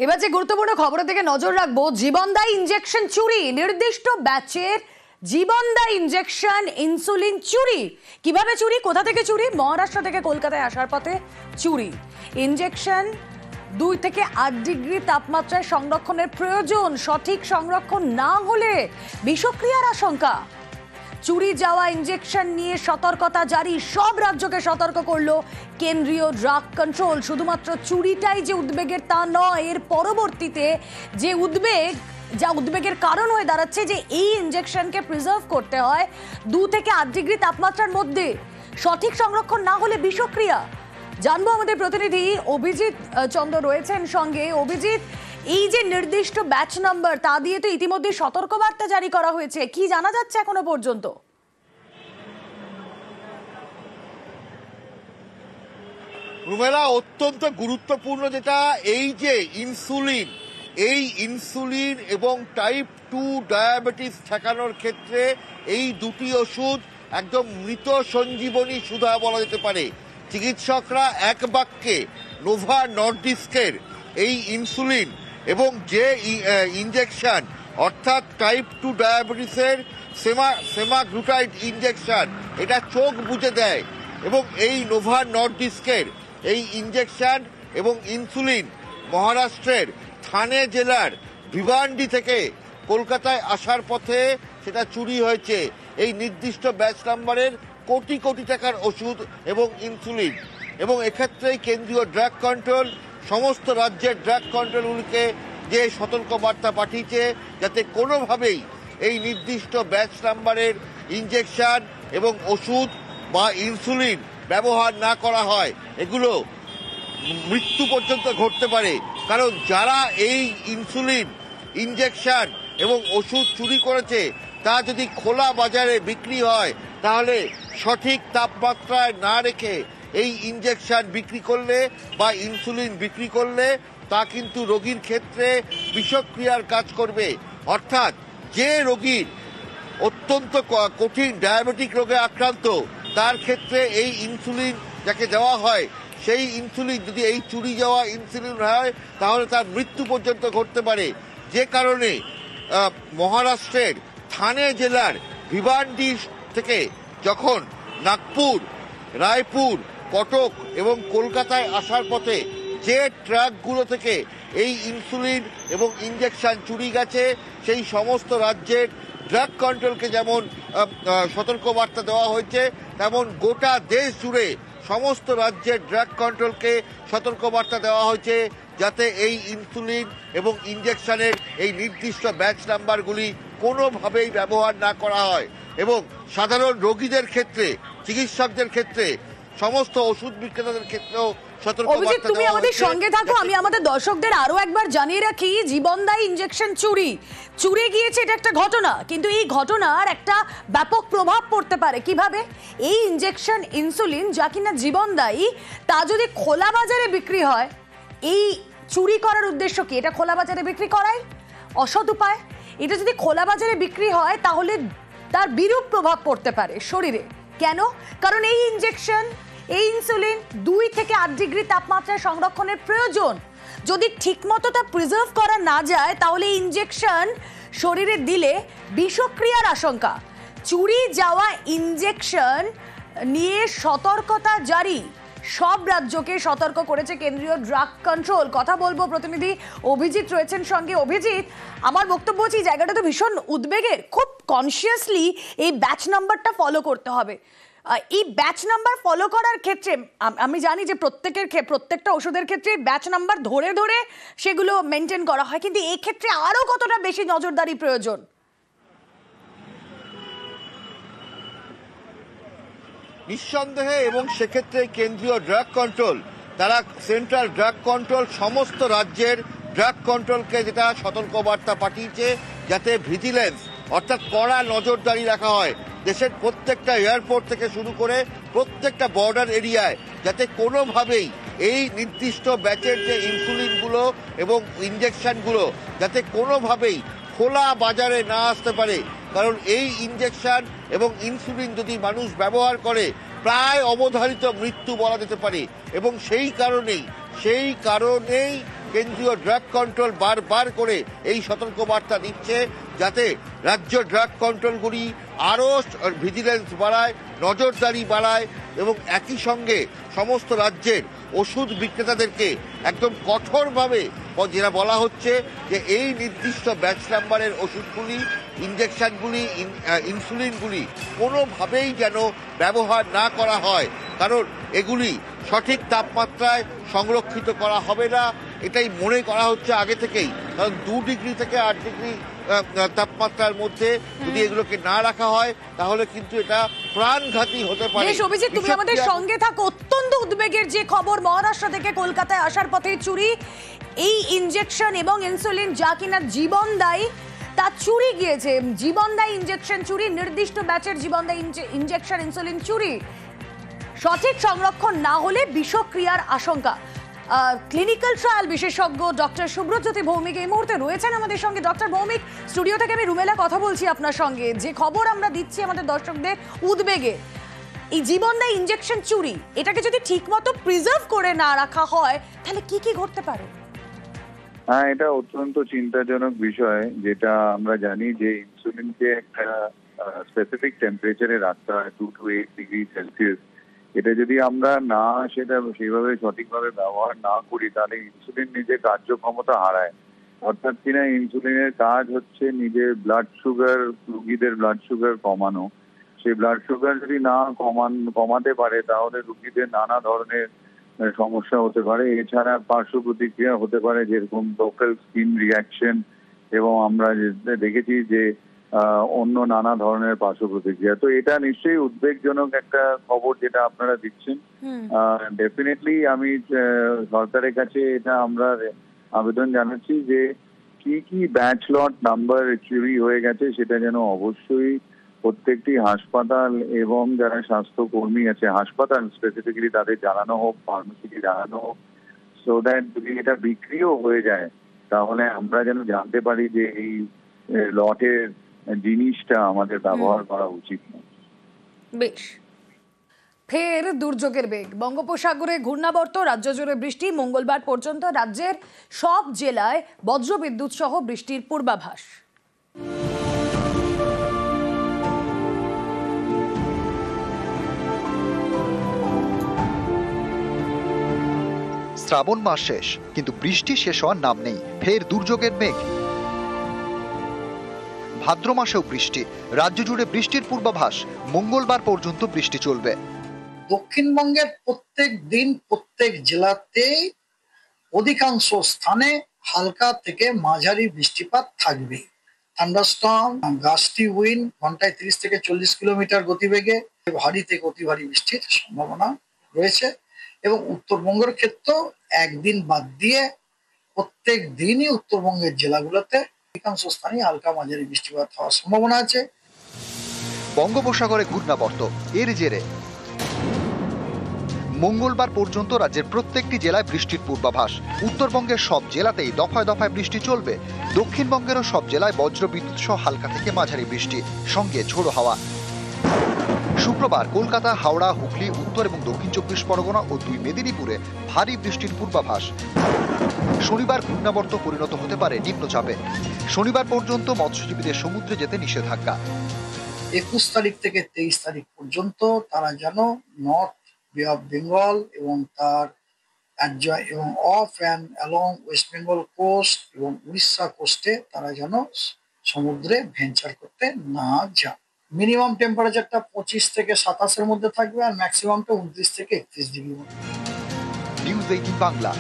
এবার যে গুরুত্বপূর্ণ খবরের দিকে নজর রাখবো, জীবনদায়ী ইনজেকশন চুরি, নির্দিষ্ট ব্যাচের জীবনদায়ী ইনজেকশন ইনসুলিন চুরি। কিভাবে চুরি, কোথা থেকে চুরি? মহারাষ্ট্র থেকে কলকাতায় আসার পথে চুরি। ইনজেকশন 2 থেকে 8 ডিগ্রি তাপমাত্রায় সংরক্ষণের প্রয়োজন, সঠিক সংরক্ষণ না হলে বিষক্রিয়ার আশঙ্কা। চুরি যাওয়া ইনজেকশন নিয়ে সতর্কতা জারি, সব রাজ্যকে সতর্ক করলো কেন্দ্রীয় ড্রাগ কন্ট্রোল। শুধুমাত্র চুরিটাই যে উদ্বেগের তা নয়, এর পরবর্তীতে যে উদ্বেগের কারণ হয়ে দাঁড়াচ্ছে যে এই ইনজেকশনকে প্রিজার্ভ করতে হয় 2 থেকে 8 ডিগ্রি তাপমাত্রার মধ্যে, সঠিক সংরক্ষণ না হলে বিষক্রিয়া। জানবো আমাদের প্রতিনিধি অভিজিৎ চন্দ্র রয়েছেন সঙ্গে। অভিজিৎ, এই যে নির্দিষ্ট ব্যাচ নাম্বার তা দিয়ে তো ইতিমধ্যে সতর্কবার্তা জারি করা হয়েছে, কি জানা যাচ্ছে এখনো পর্যন্ত? রুমেলা, অত্যন্ত গুরুত্বপূর্ণ যেটা এই যে ইনসুলিন এবং টাইপ 2 ডায়াবেটিস ঠেকানোর ক্ষেত্রে এই দুটি ওষুধ একদম মৃত সঞ্জীবনী সুধা বলা যেতে পারে। চিকিৎসকরা এক বাক্যে নোভো নর্ডিস্কের এই ইনসুলিন এবং যে ইনজেকশন অর্থাৎ টাইপ 2 ডায়াবেটিসের সেমাগ্লুটাইড ইনজেকশন, এটা চোখ বুজে দেয়। এবং এই নোভো নর্ডিস্কের এই ইনজেকশন এবং ইনসুলিন মহারাষ্ট্রের থানে জেলার ভিভান্ডি থেকে কলকাতায় আসার পথে সেটা চুরি হয়েছে। এই নির্দিষ্ট ব্যাচ নাম্বারের কোটি কোটি টাকার ওষুধ এবং ইনসুলিন। এবং এক্ষেত্রেই কেন্দ্রীয় ড্রাগ কন্ট্রোল সমস্ত রাজ্যের ড্রাগ কন্ট্রোলগুলিকে যে সতর্কবার্তা পাঠিয়েছে যাতে কোনোভাবেই এই নির্দিষ্ট ব্যাচ নাম্বারের ইনজেকশন এবং ওষুধ বা ইনসুলিন ব্যবহার না করা হয়। এগুলো মৃত্যু পর্যন্ত ঘটতে পারে, কারণ যারা এই ইনসুলিন ইনজেকশন এবং ওষুধ চুরি করেছে তা যদি খোলা বাজারে বিক্রি হয় তাহলে সঠিক তাপমাত্রায় না রেখে এই ইনজেকশন বিক্রি করলে বা ইনসুলিন বিক্রি করলে তা কিন্তু রোগীর ক্ষেত্রে বিষক্রিয়ার কাজ করবে। অর্থাৎ যে রোগীর অত্যন্ত কঠিন ডায়াবেটিক রোগে আক্রান্ত তার ক্ষেত্রে এই ইনসুলিন যাকে দেওয়া হয় সেই ইনসুলিন যদি এই চুরি যাওয়া ইনসুলিন হয় তাহলে তার মৃত্যু পর্যন্ত ঘটতে পারে। যে কারণে মহারাষ্ট্রের থানে জেলার ভিভান্ডি থেকে যখন নাগপুর, রায়পুর, কটক এবং কলকাতায় আসার পথে যে ট্রাকগুলো থেকে এই ইনসুলিন এবং ইনজেকশন চুরি গেছে সেই সমস্ত রাজ্যের ড্রাগ কন্ট্রোলকে যেমন সতর্কবার্তা দেওয়া হয়েছে, তেমন গোটা দেশ জুড়ে সমস্ত রাজ্যের ড্রাগ কন্ট্রোলকে সতর্কবার্তা দেওয়া হয়েছে যাতে এই ইনসুলিন এবং ইনজেকশনের এই নির্দিষ্ট ব্যাচ নাম্বারগুলি কোনোভাবেই ব্যবহার না করা হয়। এবং সাধারণ রোগীদের ক্ষেত্রে, চিকিৎসকদের ক্ষেত্রে, সমস্ত ওষুধ বিক্রেতাদের ক্ষেত্রেও সতর্কবার্তা তুমি আমাদের সঙ্গে থাকো। আমি আমাদের দর্শকদের আরো একবার জানিয়ে রাখি, জীবনদায়ী ইনজেকশন চুরি গিয়েছে, এটা একটা ঘটনা, কিন্তু এই ঘটনার একটা ব্যাপক প্রভাব পড়তে পারে। কিভাবে? এই ইনজেকশন ইনসুলিন যা কিনা জীবনদায়ী, তা যদি খোলা বাজারে বিক্রি হয়, এই চুরি করার উদ্দেশ্য কি? এটা খোলা বাজারে বিক্রি করাই অসৎ উপায়। এটা যদি খোলা বাজারে বিক্রি হয় তাহলে তার বিরূপ প্রভাব পড়তে পারে শরীরে। কেন? কারণ এই ইনজেকশন, এই ইনসুলিন 2 থেকে 8 ডিগ্রি তাপমাত্রায় সংরক্ষণের প্রয়োজন। যদি ঠিকমতো তা প্রিজার্ভ করা না যায় তাহলে ইনজেকশন শরীরে দিলে বিষক্রিয়ার আশঙ্কা। চুরি যাওয়া ইনজেকশন নিয়ে সতর্কতা জারি, সব রাজ্যকে সতর্ক করেছে কেন্দ্রীয় ড্রাগ কন্ট্রোল। কথা বলবো, প্রতিনিধি অভিজিৎ রয়েছেন সঙ্গে। অভিজিৎ, আমার বক্তব্য হচ্ছে এই জায়গাটা তো ভীষণ উদ্বেগের, খুব কনসিয়াসলি এই ব্যাচ নাম্বারটা ফলো করতে হবে। এই ব্যাচ নাম্বার ফলো করার ক্ষেত্রে আমি জানি যে প্রত্যেকটা ওষুধের ক্ষেত্রে ব্যাচ নাম্বার ধরে ধরে সেগুলো মেনটেন করা হয়, কিন্তু এই ক্ষেত্রে আরো কতটা বেশি নজরদারি প্রয়োজন? নিঃসন্দেহে, এবং সেক্ষেত্রে কেন্দ্রীয় ড্রাগ কন্ট্রোল, তারা সেন্ট্রাল ড্রাগ কন্ট্রোল সমস্ত রাজ্যের ড্রাগ কন্ট্রোলকে যেটা সতর্কবার্তা পাঠিয়েছে যাতে ভিজিলেন্স অর্থাৎ কড়া নজরদারি রাখা হয় দেশের প্রত্যেকটা এয়ারপোর্ট থেকে শুরু করে প্রত্যেকটা বর্ডার এরিয়ায়, যাতে কোনোভাবেই এই নির্দিষ্ট ব্যাচের যে ইনসুলিনগুলো এবং ইনজেকশনগুলো যাতে কোনোভাবেই খোলা বাজারে না আসতে পারে। কারণ এই ইনজেকশন এবং ইনসুলিন যদি মানুষ ব্যবহার করে প্রায় অবধারিত মৃত্যু বলা যেতে পারে। এবং সেই কারণেই কেন্দ্রীয় ড্রাগ কন্ট্রোল বারবার করে এই সতর্কবার্তা দিচ্ছে, যাতে রাজ্য ড্রাগ কন্ট্রোলগুলি আরও ভিজিলেন্স বাড়ায়, নজরদারি বাড়ায় এবং একই সঙ্গে সমস্ত রাজ্যের ওষুধ বিক্রেতাদেরকে একদম কঠোরভাবে যেটা বলা হচ্ছে যে এই নির্দিষ্ট ব্যাচ নাম্বারের ওষুধগুলি, ইঞ্জেকশনগুলি, ইনসুলিনগুলি কোনোভাবেই যেন ব্যবহার না করা হয়, কারণ এগুলি সঠিক তাপমাত্রায় সংরক্ষিত করা হবে না, এটাই মনে করা হচ্ছে আগে থেকেই। কারণ 2 ডিগ্রি থেকে 8 ডিগ্রি তাপমাত্রার মধ্যে যদি এগুলোকে না রাখা হয় তাহলে কিন্তু এটা প্রাণঘাতী হতে পারে। বেশ অভিজিৎ, তুমি আমাদের সঙ্গে থাকো। অত্যন্ত উদ্বেগের যে খবর, মহারাষ্ট্র থেকে কলকাতায় আসার পথে চুরি, এই ইনজেকশন এবং ইনসুলিন যা কিনা জীবনদায়ী তা চুরি গিয়েছে। জীবনদায়ী ইনজেকশন চুরি, নির্দিষ্ট ব্যাচের জীবনদায়ী ইনজেকশন ইনসুলিন চুরি, সঠিক সংরক্ষণ না হলে বিষক্রিয়ার আশঙ্কা। ক্লিনিক্যাল ট্রায়াল বিশেষজ্ঞ ডক্টর সুব্রজ্যোতি ভৌমিক এই মুহূর্তে রয়েছেন আমাদের সঙ্গে। ডক্টর ভৌমিক, স্টুডিও থেকে আমি রুমেলা কথা বলছি আপনার সঙ্গে। যে খবর আমরা দিচ্ছি আমাদের দর্শকদের উদ্বেগে, এই জীবনদায়ী ইনজেকশন চুরি, এটাকে যদি ঠিকমতো প্রিজার্ভ করে না রাখা হয় তাহলে কি কি ঘটতে পারে? হ্যাঁ, এটা অত্যন্ত চিন্তাজনক বিষয়। যেটা আমরা জানি যে ইনসুলিনকে একটা স্পেসিফিক টেম্পারেচারে রাখতে হয়, 2 to 8 ডিগ্রি সেলসিয়াস। এটা যদি আমরা সেটা সেইভাবে সঠিকভাবে ব্যবহার না করি তাহলে ইনসুলিন নিজের কার্যক্ষমতা হারায়। অর্থাৎ কিনা ইনসুলিনের কাজ হচ্ছে নিজের ব্লাড সুগার, রুগীদের ব্লাড সুগার কমানো। সেই ব্লাড সুগার যদি না কমাতে পারে তাহলে রুগীদের নানা ধরনের সমস্যা হতে পারে। এছাড়া পার্শ্ব প্রতিক্রিয়া হতে পারে, যেরকম লোকাল স্কিন রিয়াকশন, এবং আমরা দেখেছি যে অন্য নানা ধরনের পার্শ্ব প্রতিক্রিয়া। তো এটা নিশ্চয়ই উদ্বেগজনক একটা খবর যেটা আপনারা দিচ্ছেন। ডেফিনেটলি আমি সরকারের কাছে এটা আমরা আবেদন জানাচ্ছি যে কি কি ব্যাচ লট নাম্বার চুরি হয়ে গেছে সেটা যেন অবশ্যই প্রত্যেকটি হাসপাতাল এবং যারা স্বাস্থ্যকর্মী আছে, হাসপাতাল স্পেসিফিক্যালি তাদের জানানো হোক, ফার্মেসিকে জানানো হোক, সো দ্যাট যদি এটা বিক্রিও হয়ে যায় তাহলে আমরা যেন জানতে পারি যে এই লটের জিনিসটা আমাদের ব্যবহার করা উচিত না। বেশ, ফের দুর্যোগের বেগ। বঙ্গোপসাগরে ঘূর্ণাবর্ত, রাজ্য জুড়ে বৃষ্টি। মঙ্গলবার পর্যন্ত রাজ্যের সব জেলায় বজ্রবিদ্যুৎ সহ বৃষ্টির পূর্বাভাস। শ্রাবণ মাস শেষ, কিন্তু বৃষ্টি শেষ হওয়ার নাম নেই। ফের দুর্যোগের মেঘ। ভাদ্র মাসেও বৃষ্টি, রাজ্য জুড়ে বৃষ্টির পূর্বাভাস। মঙ্গলবার পর্যন্ত বৃষ্টি চলবে। দক্ষিণবঙ্গের প্রত্যেক দিন প্রত্যেক জেলাতে অধিকাংশ স্থানে হালকা থেকে মাঝারি বৃষ্টিপাত থাকবে। থান্ডারস্টর্ম, গাস্টি উইন্ড, ঘন্টায় 30 থেকে 40 কিলোমিটার গতিবেগে ভারী থেকে অতি ভারী বৃষ্টির সম্ভাবনা রয়েছে। এবং উত্তরবঙ্গের ক্ষেত্রেও একদিন বাদ দিয়ে প্রত্যেক দিনই উত্তরবঙ্গের জেলাগুলোতে অধিকাংশ স্থানে হালকা মাঝারি বৃষ্টিপাত হওয়ার সম্ভাবনা আছে। বঙ্গোপসাগরে ঘূর্ণাবর্ত, এর জেরে মঙ্গলবার পর্যন্ত রাজ্যের প্রত্যেকটি জেলায় বৃষ্টির পূর্বাভাস। উত্তরবঙ্গের সব জেলাতেই দফায় দফায় বৃষ্টি চলবে। দক্ষিণবঙ্গেরও সব জেলায় বজ্রবিদ্যুৎ সহ হালকা থেকে মাঝারি বৃষ্টি, সঙ্গে ঝোড়ো হাওয়া। শুক্রবার কলকাতা, হাওড়া, হুগলি, উত্তর এবং দক্ষিণ 24 পরগনা ও 2 মেদিনীপুরে ভারী বৃষ্টির পূর্বাভাস। শনিবার ঘূর্ণাবর্ত পরিণত হতে পারে নিম্নচাপে। শনিবার পর্যন্ত মৎস্যজীবীদের সমুদ্রে যেতে নিষেধাজ্ঞা। 21 তারিখ থেকে 23 তারিখ পর্যন্ত তারা যেন নর্থ বে অফ বেঙ্গল এবং তার এবং off and along West Bengal coast এবং উড়িষ্যা কোস্টে তারা যেন সমুদ্রে ভেঞ্চার করতে না যায়। মিনিমাম টেম্পারেচারটা 25 থেকে 27-এর মধ্যে থাকবে, আর ম্যাক্সিমামটা 29 থেকে 31 ডিগ্রির মধ্যে। নিউজ 18 বাংলা।